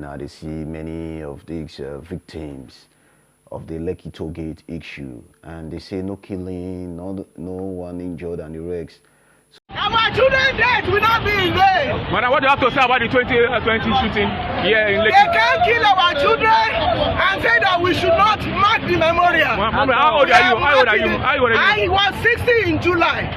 Now they see many of these victims of the Lekki toll gate issue, and they say no killing, no one injured and the wrecks. Our children dead will not be in vain. Madam, what do you have to say about the 2020 shooting here in Lekki? They can't kill our children and say that we should not mark the memorial. How old are you? I was 60 in July.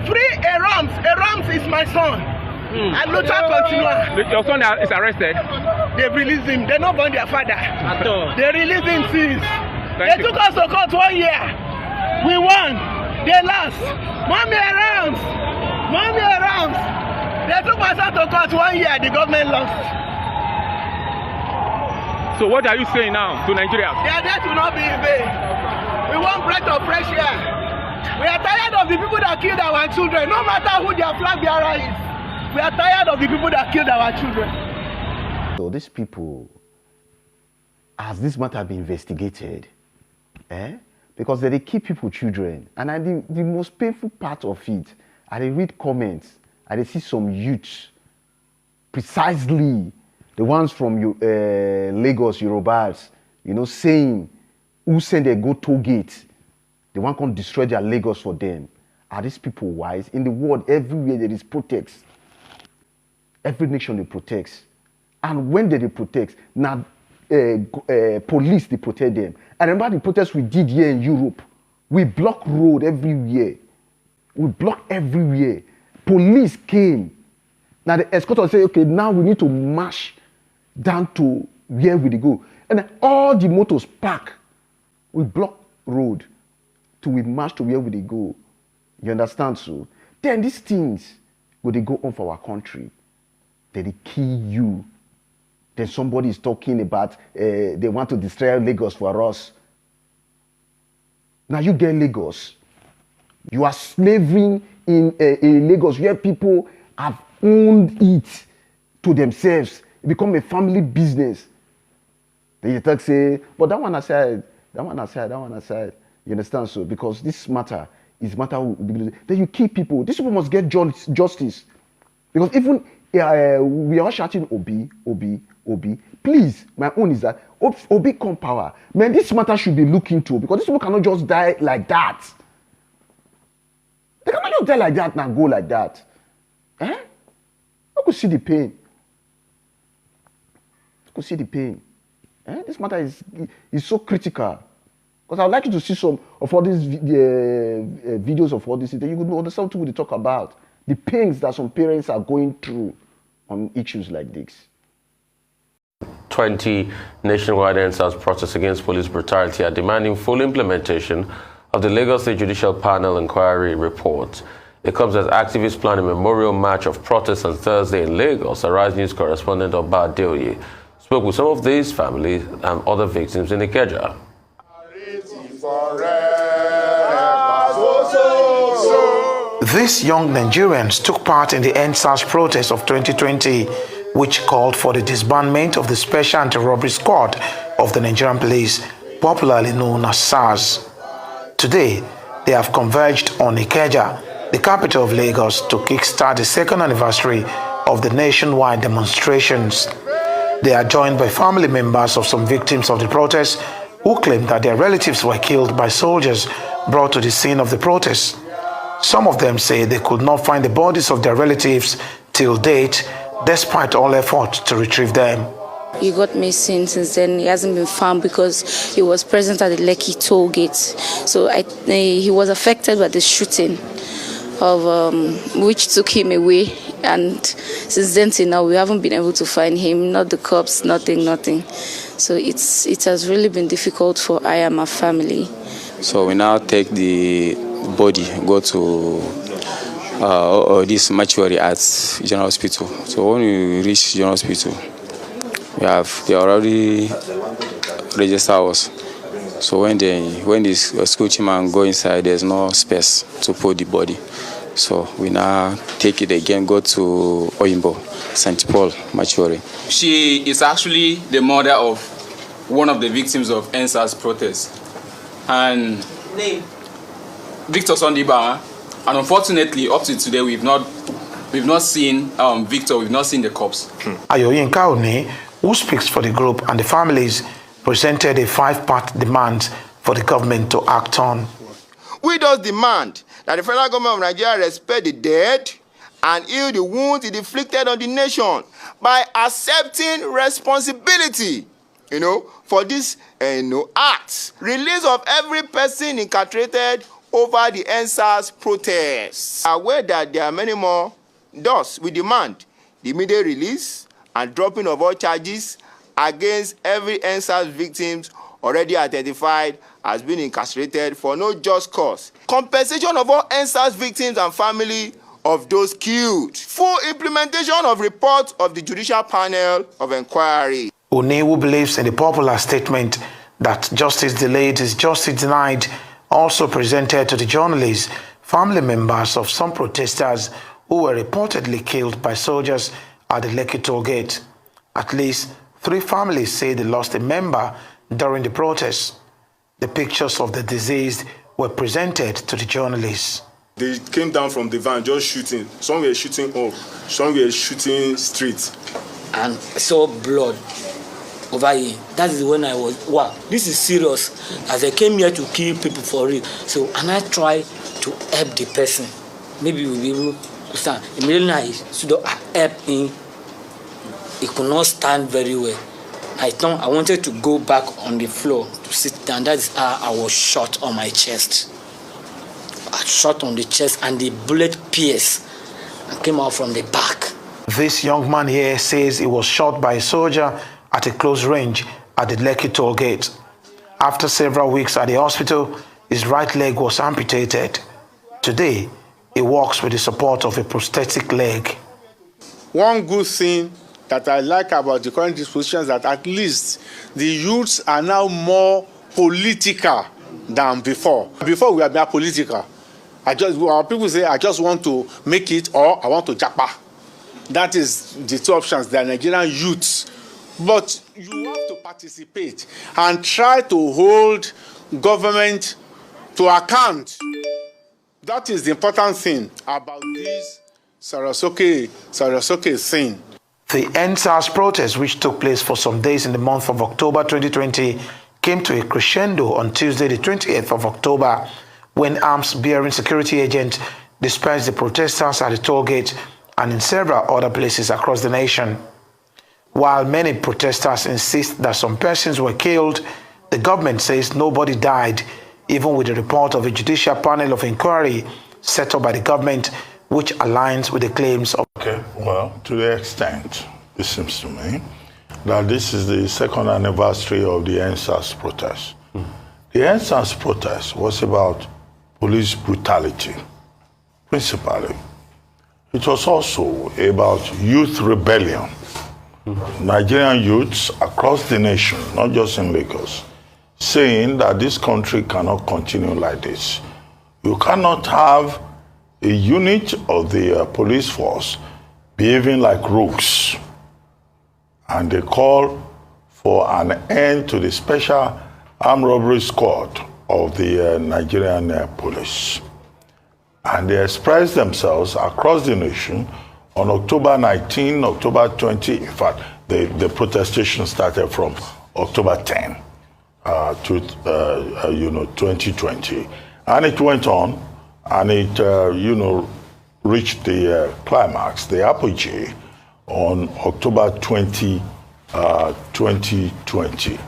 Free Arams. Arams is my son. And Luther continua. Your son is arrested? They released him. They not burn their father. They released him since. They took us to court 1 year. We won. They lost. Mommy Arams. They took my son to court 1 year. The government lost. So what are you saying now to Nigeria? Their death will not be in vain. We want breath of fresh air. We are tired of the people that killed our children, no matter who their flag bearer is. We are tired of the people that killed our children. So these people, has this matter been investigated? Because they keep people children. And the most painful part of it, I read comments, I see some youths, precisely the ones from Lagos, Yorubas, saying, who send they go toll gate, they want to destroy their Lagos for them. Are these people wise? In the world, everywhere there is protest. Every nation they protect. And when they protect, now police they protect them. I remember the protests we did here in Europe. We block road everywhere. Police came. Now the escorters say, okay, now we need to march down to where we go. And then all the motors park. We block road till we march to where we go. You understand? So then these things will they go on for our country. They kill you. Then somebody is talking about they want to destroy Lagos for us. Now you get Lagos. You are slaving in Lagos where people have owned it to themselves. It become a family business. Then you talk say, but that one aside. You understand? So because this matter is matter, then you kill people. These people must get justice. Because even we are shouting Obi. Please, my own is that Obi come power. Man, this matter should be looked into because these people cannot just die like that. They cannot just die like that and go like that. I could see the pain. This matter is so critical. Because I would like you to see some of all these videos of all this. Then you could understand what they talk about. The pains that some parents are going through on issues like this. 20 nationwide NSAS protests against police brutality are demanding full implementation of the Lagos State Judicial Panel Inquiry report. It comes as activists plan a memorial march of protests on Thursday in Lagos. Arise News correspondent Oba Adeoye spoke with some of these families and other victims in Ikeja. These young Nigerians took part in the NSAS protest of 2020, which called for the disbandment of the Special Anti-Robbery Squad of the Nigerian Police, popularly known as SARS. Today, they have converged on Ikeja, the capital of Lagos, to kickstart the second anniversary of the nationwide demonstrations. They are joined by family members of some victims of the protest who claim that their relatives were killed by soldiers brought to the scene of the protest. Some of them say they could not find the bodies of their relatives till date, despite all efforts to retrieve them. He got missing since then. He hasn't been found because he was present at the Lekki toll gate. So he was affected by the shooting, of which took him away. And since then till now, we haven't been able to find him. Not the cops, nothing. So it has really been difficult for I and my family. So we now take the body, go to this mortuary at General Hospital. So when we reach General Hospital, they already registered us. So when this school team go inside, there's no space to put the body. So we now take it again, go to Oyimbo, St. Paul mortuary. She is actually the mother of one of the victims of NSAS protest. And name? Victor Sondiba. And unfortunately, up to today, we've not seen Victor. We've not seen the corpse. Ayoyinka Oni, who speaks for the group and the families, presented a 5-part demand for the government to act on. We just demand that the federal government of Nigeria respect the dead and heal the wounds it inflicted on the nation by accepting responsibility, for this, acts. Release of every person incarcerated over the EndSARS protests. Aware that there are many more, thus we demand the immediate release and dropping of all charges against every EndSARS victims already identified as being incarcerated for no just cause. Compensation of all EndSARS victims and family of those killed. Full implementation of reports of the Judicial Panel of Inquiry. Onewu believes in the popular statement that justice delayed is justice denied, also presented to the journalists family members of some protesters who were reportedly killed by soldiers at the Lekki toll gate. At least 3 families say they lost a member during the protests. The pictures of the deceased were presented to the journalists. They came down from the van just shooting. Some were shooting up, some were shooting straight. And I saw blood over here. That is when I was, wow, this is serious. As I came here to kill people for real. So, and I try to help the person. Maybe we'll be able to stand. Immediately I stood up, I helped him. He could not stand very well. I wanted to go back on the floor to sit down. That is how I was shot on my chest. I shot on the chest and the bullet pierced and came out from the back. This young man here says he was shot by a soldier at a close range at the Lekki toll gate. After several weeks at the hospital, his right leg was amputated. Today, he walks with the support of a prosthetic leg. One good thing that I like about the current disposition is that at least the youths are now more political than before. Before we were more political. Our people say, I just want to make it or I want to japa. That is the 2 options, the Nigerian youths. But you have to participate and try to hold government to account. That is the important thing about this Sarasoke thing. The EndSARS protest, which took place for some days in the month of October 2020, came to a crescendo on Tuesday, the 28th of October, when arms-bearing security agents dispersed the protesters at the toll gate and in several other places across the nation. While many protesters insist that some persons were killed, the government says nobody died, even with the report of a Judicial Panel of Inquiry set up by the government, which aligns with the claims of... Okay, well, to the extent, it seems to me, that this is the 2nd anniversary of the EndSARS protest. The EndSARS protest was about police brutality, principally. It was also about youth rebellion. Nigerian youths across the nation, not just in Lagos, saying that this country cannot continue like this. You cannot have a unit of the police force behaving like rogues. And they call for an end to the Special Armed Robbery Squad of the Nigerian police. And they expressed themselves across the nation on October 19, October 20. In fact, the protestation started from October 10 to 2020. And it went on, and it, reached the climax, the apogee, on October 20, 2020.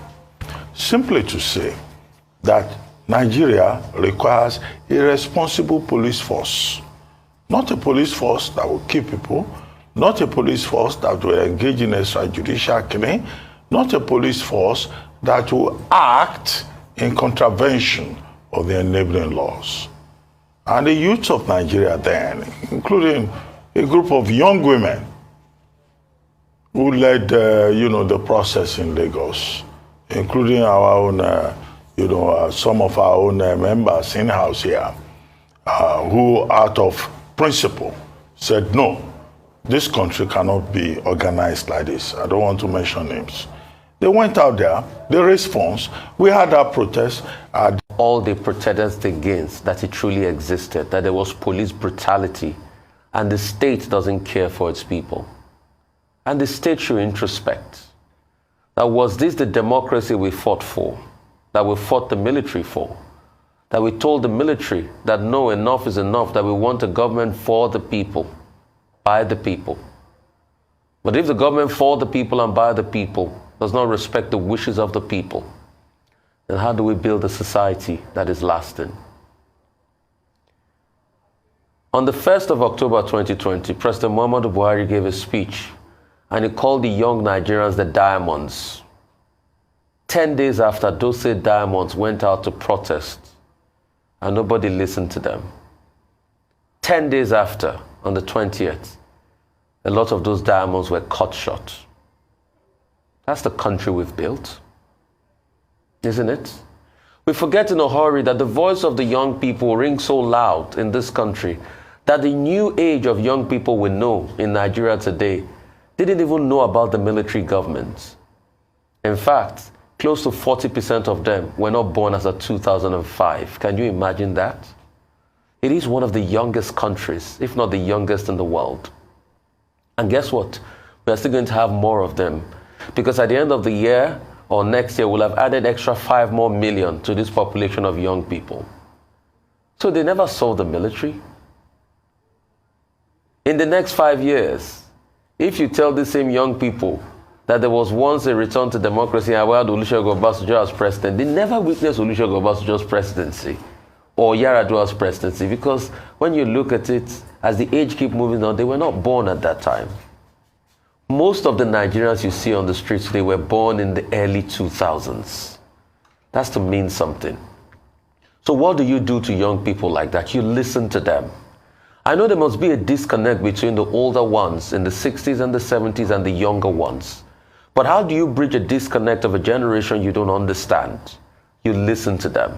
Simply to say that Nigeria requires a responsible police force, not a police force that will kill people, not a police force that will engage in extrajudicial killing, not a police force that will act in contravention of the enabling laws. And the youth of Nigeria then, including a group of young women who led, the process in Lagos, including our own, some of our own members in-house here, who out of principle said, no, this country cannot be organized like this. I don't want to mention names. They went out there, the response, we had our protest. All they protested against that it truly existed, that there was police brutality, and the state doesn't care for its people. And the state should introspect. That was this the democracy we fought for, that we fought the military for, that we told the military that no, enough is enough, that we want a government for the people, by the people. But if the government for the people and by the people does not respect the wishes of the people, then how do we build a society that is lasting? On the 1st of October 2020, President Muhammadu Buhari gave a speech and he called the young Nigerians the Diamonds. 10 days after, those same Diamonds went out to protest and nobody listened to them. 10 days after, on the 20th, a lot of those Diamonds were cut short. That's the country we've built, isn't it? We forget in a hurry that the voice of the young people rings so loud in this country that the new age of young people we know in Nigeria today didn't even know about the military government. In fact, close to 40% of them were not born as of 2005. Can you imagine that? It is one of the youngest countries, if not the youngest in the world. And guess what? We're still going to have more of them. Because at the end of the year or next year, we'll have added extra 5 more million to this population of young people. So they never saw the military. In the next 5 years, if you tell the same young people that there was once a return to democracy and we had Olusegun Obasanjo as president, they never witnessed Olusegun Obasanjo's presidency or Yar'Adua's presidency, because when you look at it, as the age keep moving on, they were not born at that time. Most of the Nigerians you see on the streets, they were born in the early 2000s. That's to mean something. So what do you do to young people like that? You listen to them. I know there must be a disconnect between the older ones in the 60s and the 70s and the younger ones. But how do you bridge a disconnect of a generation you don't understand? You listen to them.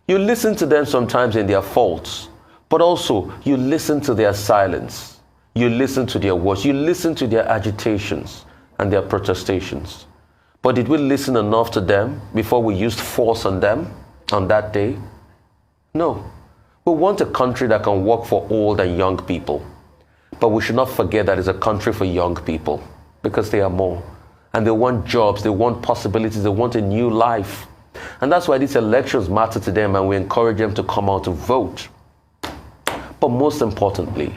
You listen to them sometimes in their faults, but also you listen to their silence. You listen to their words. You listen to their agitations and their protestations. But did we listen enough to them before we used force on them on that day? No. We want a country that can work for old and young people. But we should not forget that it's a country for young people, because they are more. And they want jobs, they want possibilities, they want a new life. And that's why these elections matter to them, and we encourage them to come out to vote. But most importantly,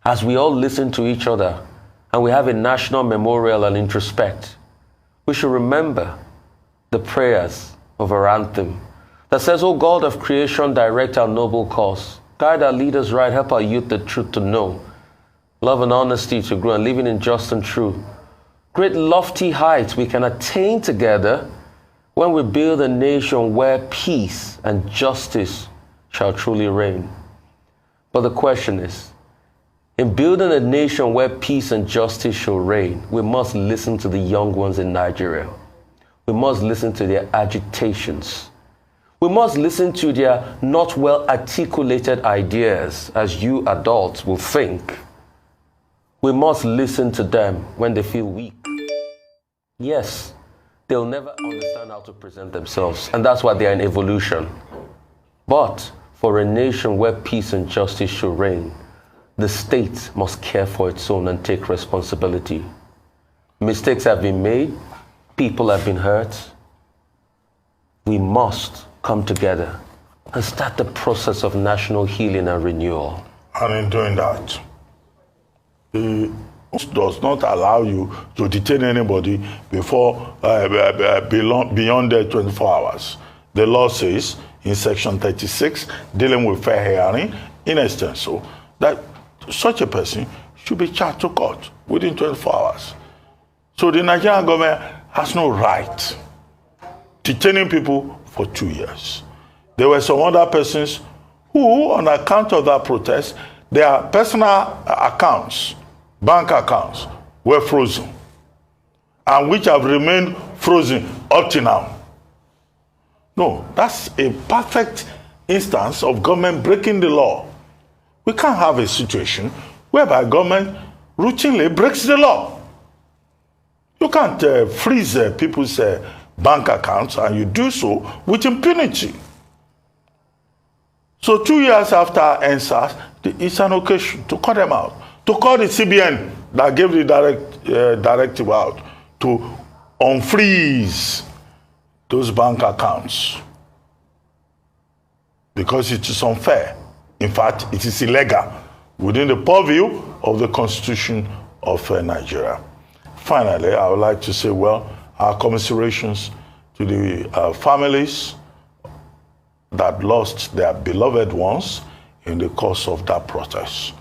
as we all listen to each other and we have a national memorial and introspect, we should remember the prayers of our anthem that says, "O God of creation, direct our noble cause. Guide our leaders right, help our youth the truth to know. Love and honesty to grow, and living in just and true. Great lofty heights we can attain together when we build a nation where peace and justice shall truly reign." But the question is, in building a nation where peace and justice shall reign, we must listen to the young ones in Nigeria. We must listen to their agitations. We must listen to their not well articulated ideas, as you adults will think. We must listen to them when they feel weak. Yes, they'll never understand how to present themselves, and that's why they're in evolution. But for a nation where peace and justice should reign, the state must care for its own and take responsibility. Mistakes have been made, people have been hurt. We must come together and start the process of national healing and renewal. And in doing that, it does not allow you to detain anybody before beyond the 24 hours. The law says in section 36, dealing with fair hearing, in extenso, that such a person should be charged to court within 24 hours. So the Nigerian government has no right detaining people for 2 years. There were some other persons who, on account of that protest, their personal accounts, bank accounts, were frozen, and which have remained frozen up to now. No, that's a perfect instance of government breaking the law. We can't have a situation whereby government routinely breaks the law. You can't freeze people's bank accounts, and you do so with impunity. So 2 years after EndSARS, it's an occasion to call them out, to call the CBN that gave the directive out to unfreeze those bank accounts because it is unfair. In fact, it is illegal within the purview of the Constitution of Nigeria. Finally, I would like to say, well, our commiserations to the families that lost their beloved ones in the course of that protest.